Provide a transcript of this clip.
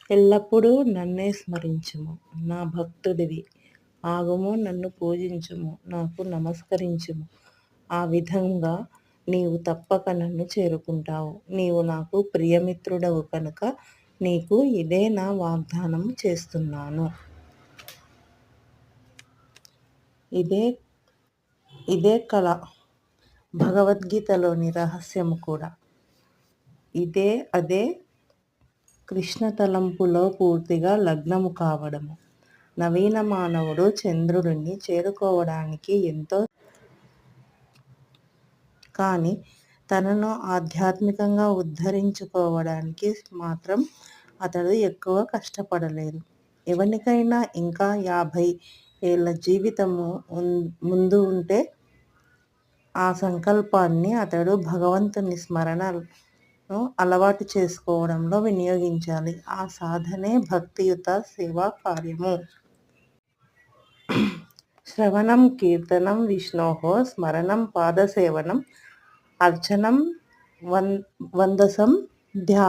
ఎల్లప్పుడూ నన్నే స్మరించుము, నా భక్తుడివి. ఆగుము, నన్ను పూజించుము, నాకు నమస్కరించుము. ఆ విధంగా నీవు తప్పక నన్ను చేరుకుంటావు. నీవు నాకు ప్రియమిత్రుడవు కనుక నీకు ఇదే నా వాగ్దానం చేస్తున్నాను. ఇదే కళ భగవద్గీతలోని రహస్యము కూడా. అదే కృష్ణ తలంపులో పూర్తిగా లగ్నము కావడము. నవీన మానవుడు చంద్రుడిని చేరుకోవడానికి ఎంతో, కానీ తనను ఆధ్యాత్మికంగా ఉద్ధరించుకోవడానికి మాత్రం అతడు ఎక్కువ కష్టపడలేదు. ఎవరికైనా ఇంకా 50 ఏళ్ల జీవితము ముందు ఉంటే ఆ సంకల్పాన్ని అతడు భగవంతుని స్మరణను అలవాటు చేసుకోవడంలో వినియోగించాలి. ఆ సాధనే భక్తియుత సేవా కార్యము. శ్రవణం కీర్తనం విష్ణోః స్మరణం పాదసేవనం అర్చనం వందసం ధ్యానం.